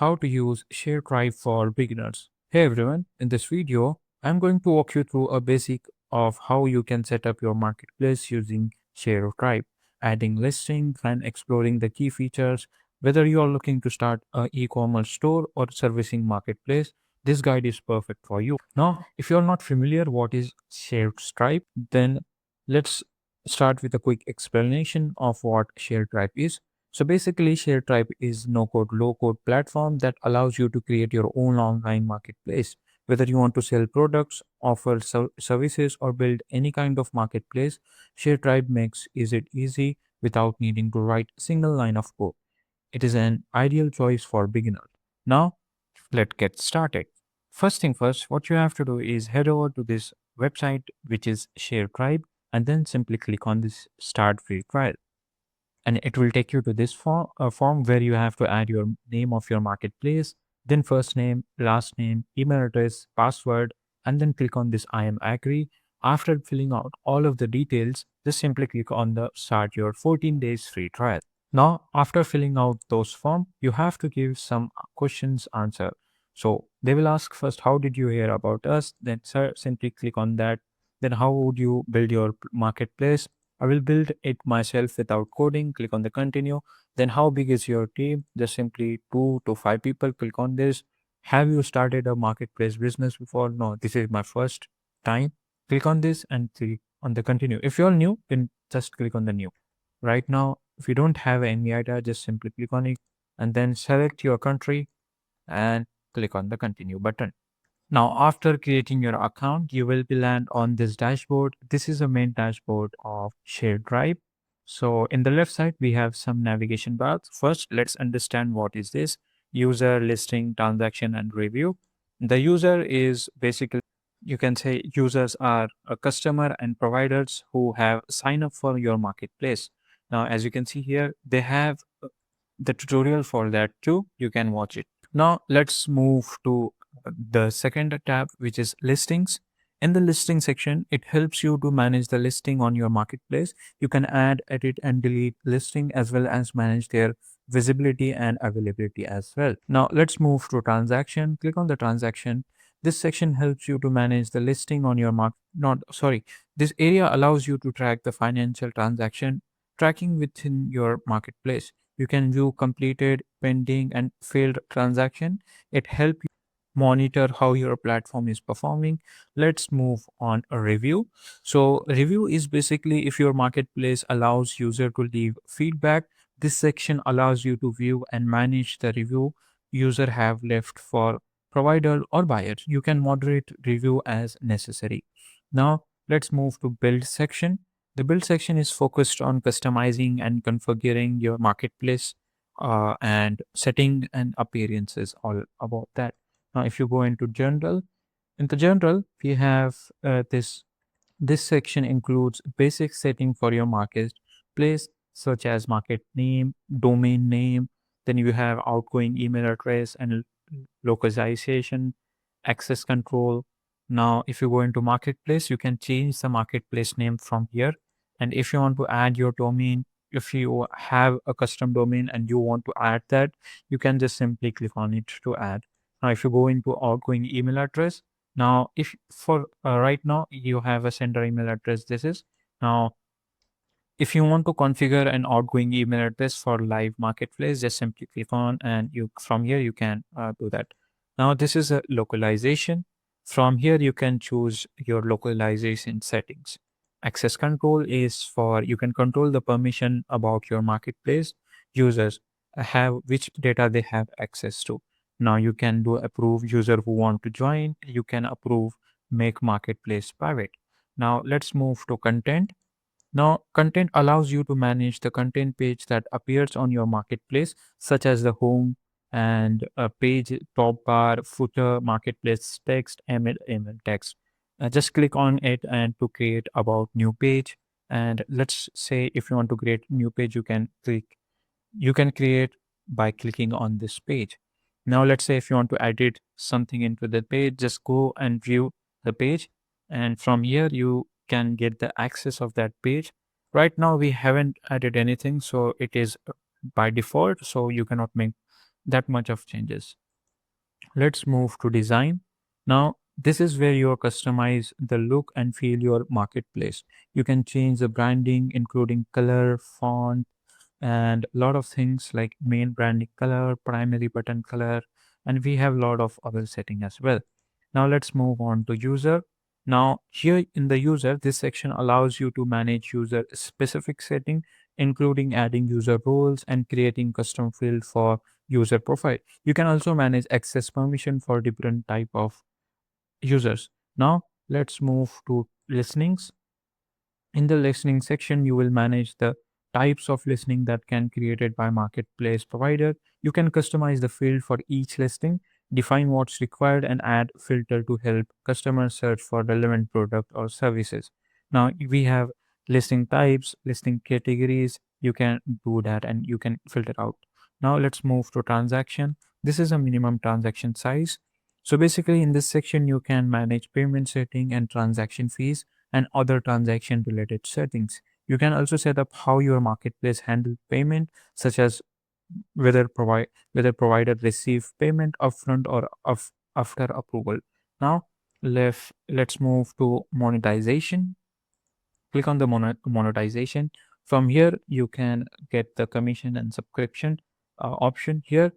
how to use Sharetribe for beginners. Hey everyone, in this video, I'm going to walk you through a basic of how you can set up your marketplace using Sharetribe, adding listings and exploring the key features. Whether you are looking to start an e-commerce store or servicing marketplace, this guide is perfect for you. Now, if you're not familiar what is Sharetribe, then let's start with a quick explanation of what Sharetribe is. So basically, Sharetribe is no-code, low-code platform that allows you to create your own online marketplace. Whether you want to sell products, offer services, or build any kind of marketplace, Sharetribe makes it easy without needing to write a single line of code. It is an ideal choice for beginners. Now, let's get started. First thing first, what you have to do is head over to this website, which is Sharetribe, and then simply click on this Start Free Trial, and it will take you to this form where you have to add your name of your marketplace, then first name, last name, email address, password, and then click on this I am agree. After filling out all of the details, just simply click on the start your 14 days free trial. Now, after filling out those form, you have to give some questions answer. So they will ask first, how did you hear about us? Then sir, simply click on that. Then how would you build your marketplace? I will build it myself without coding. Click on the continue. Then how big is your team? Just simply 2 to 5 people. Click on this. Have you started a marketplace business before? No, this is my first time. Click on this and click on the continue. If you're new, then just click on the new. Right now, if you don't have any idea, just simply click on it and then select your country and click on the continue button. Now, after creating your account, you will be land on this dashboard. This is the main dashboard of Sharetribe. So in the left side, we have some navigation bars. First, let's understand what is this: user, listing, transaction, and review. The user is basically, you can say users are a customer and providers who have signed up for your marketplace. Now, as you can see here, they have the tutorial for that too. You can watch it. Now let's move to the second tab, which is listings. In the listing section, it helps you to manage the listing on your marketplace. You can add, edit, and delete listing as well as manage their visibility and availability as well. Now let's move to transaction. Click on the transaction. This section helps you to manage the listing on your this area allows you to track the financial transaction tracking within your marketplace. You can view completed, pending, and failed transaction. It helps you monitor how your platform is performing. Let's move on a review. So review is basically if your marketplace allows user to leave feedback. This section allows you to view and manage the review user have left for provider or buyer. You can moderate review as necessary. Now let's move to build section. The build section is focused on customizing and configuring your marketplace and setting and appearances, all about that. Now, if you go into general, in the general, we have this section includes basic setting for your marketplace, such as market name, domain name. Then you have outgoing email address and localization, access control. Now, if you go into marketplace, you can change the marketplace name from here. And if you want to add your domain, if you have a custom domain and you want to add that, you can just simply click on it to add. Now, if you go into outgoing email address, now if for right now you have a sender email address, this is now if you want to configure an outgoing email address for live marketplace, just simply click on and you from here you can do that. Now this is a localization. From here you can choose your localization settings. Access control is for you can control the permission about your marketplace users have which data they have access to. Now you can do approve user who want to join. You can approve make marketplace private. Now let's move to content. Now, content allows you to manage the content page that appears on your marketplace, such as the home and a page, top bar, footer, marketplace text, email text. Just click on it and to create about new page. And let's say if you want to create new page, you can create by clicking on this page. Now, let's say if you want to edit something into the page, just go and view the page. And from here, you can get the access of that page. Right now, we haven't added anything, so it is by default, so you cannot make that much of changes. Let's move to design. Now, this is where you customize the look and feel your marketplace. You can change the branding, including color, font, and a lot of things like main branding color, primary button color, and we have a lot of other setting as well. Now let's move on to user. Now here in the user, this section allows you to manage user specific setting, including adding user roles and creating custom field for user profile. You can also manage access permission for different type of users. Now let's move to listenings. In the listening section, you will manage the types of listening that can created by marketplace provider. You can customize the field for each listing, define what's required, and add filter to help customers search for relevant product or services. Now we have listing types, listing categories. You can do that and you can filter out. Now let's move to transaction. This is a minimum transaction size. So basically in this section, you can manage payment setting and transaction fees and other transaction related settings. You can also set up how your marketplace handle payment, such as whether provider receive payment upfront or after approval. Now let's move to monetization. Click on the monetization. From here you can get the commission and subscription option here.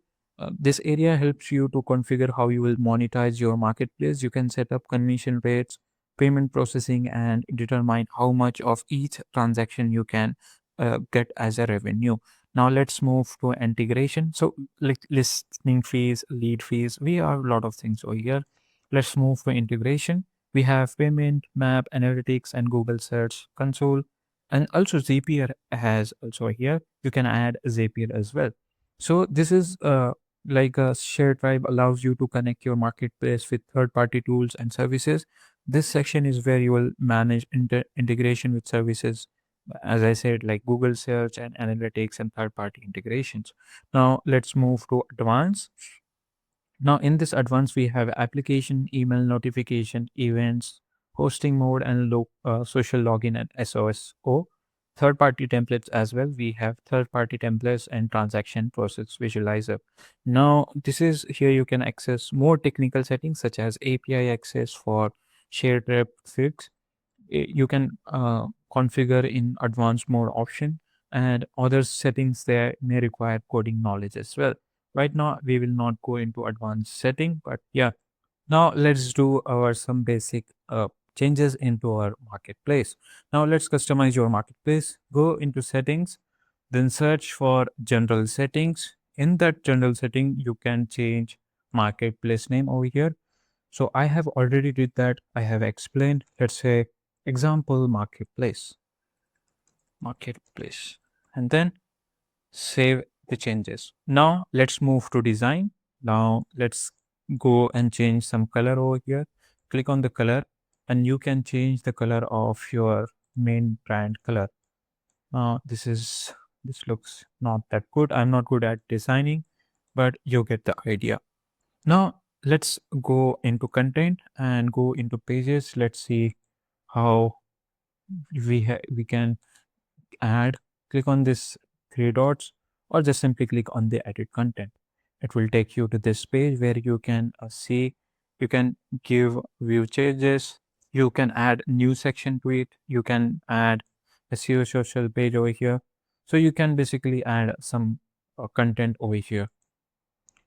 This area helps you to configure how you will monetize your marketplace. You can set up commission rates, payment processing, and determine how much of each transaction you can get as a revenue. Now let's move to integration. So like listening fees, lead fees, we have a lot of things over here. Let's move to integration. We have payment, map, analytics, and Google Search Console. And also Zapier has also here. You can add Zapier as well. So this is like a Sharetribe allows you to connect your marketplace with third-party tools and services. This section is where you will manage integration with services, as I said, like Google Search and analytics and third-party integrations. Now let's move to advanced. Now, in this advanced, we have application, email notification, events, hosting mode, and social login and SOSO. Third party templates as well. We have third party templates and transaction process visualizer. Now, this is here you can access more technical settings such as API access for shared rep fix. You can configure in advanced mode option, and other settings there may require coding knowledge as well. Right now we will not go into advanced setting, but yeah, now let's do our some basic changes into our marketplace. Now let's customize your marketplace. Go into settings, then search for general settings. In that general setting you can change marketplace name over here. So I have already did that. I have explained. Let's say example marketplace, and then save the changes. Now let's move to design. Now let's go and change some color over here. Click on the color and you can change the color of your main brand color. This looks not that good. I'm not good at designing, but you get the idea. Now let's go into content and go into pages. Let's see how we can add. Click on this three dots or just simply click on the edit content. It will take you to this page where you can see, you can give view changes, you can add new section to it, you can add a SEO social page over here. So you can basically add some content over here.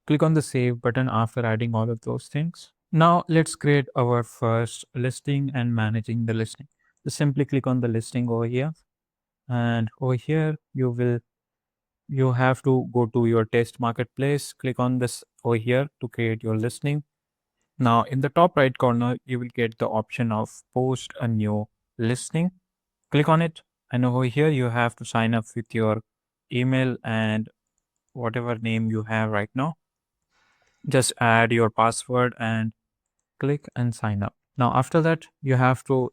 Click on the save button after adding all of those things. Now let's create our first listing and managing the listing. Just simply click on the listing over here, and over here you have to go to your test marketplace. Click on this over here to create your listing. Now in the top right corner you will get the option of post a new listing. Click on it, and over here you have to sign up with your email and whatever name you have right now. Just add your password and click and sign up. Now after that you have to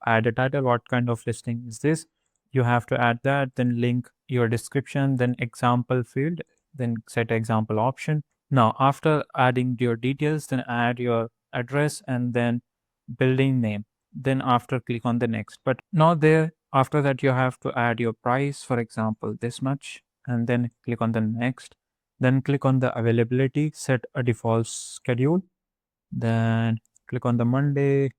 add a title. What kind of listing is this? You have to add that, then link your description, then example field, then set example option. Now after adding your details, then add your address and then building name. Then after click on the next. But not there. After that you have to add your price, for example this much, and then click on the next. Then click on the availability, set a default schedule. Then click on the Monday,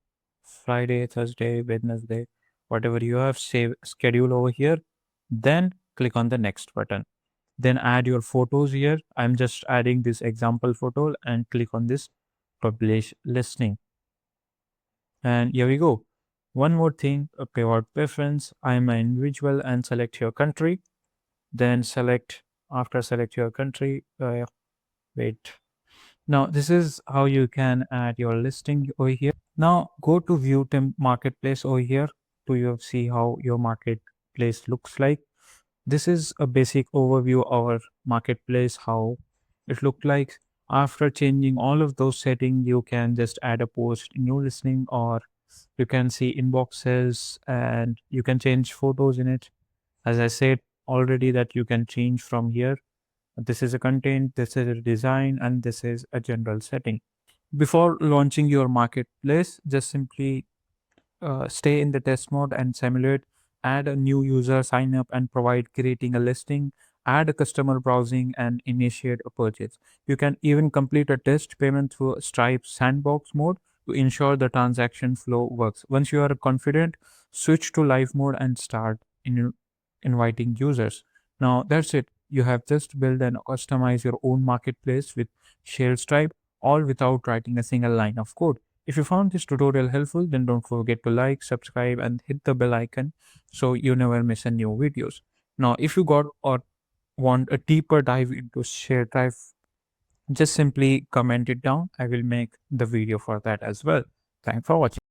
Friday, Thursday, Wednesday, whatever you have, save schedule over here. Then click on the next button. Then add your photos here. I'm just adding this example photo and click on this publish listing. And here we go. One more thing, a pivot preference. I'm an individual and select your country. Then select your country. Wait. Now, this is how you can add your listing over here. Now, go to view marketplace over here to see how your marketplace looks like. This is a basic overview of our marketplace, how it looked like. After changing all of those settings, you can just add a post, new listing, or you can see inboxes and you can change photos in it. As I said already, that you can change from here. This is a content, this is a design, and this is a general setting. Before launching your marketplace, just simply stay in the test mode and simulate, add a new user, sign up and provide creating a listing, add a customer browsing and initiate a purchase. You can even complete a test payment through Stripe sandbox mode to ensure the transaction flow works. Once you are confident, switch to live mode and start inviting users. Now that's it. You have just built and customized your own marketplace with Sharetribe, all without writing a single line of code. If you found this tutorial helpful, then don't forget to like, subscribe, and hit the bell icon so you never miss a new videos. Now, if you got or want a deeper dive into Sharetribe, just simply comment it down. I will make the video for that as well. Thanks for watching.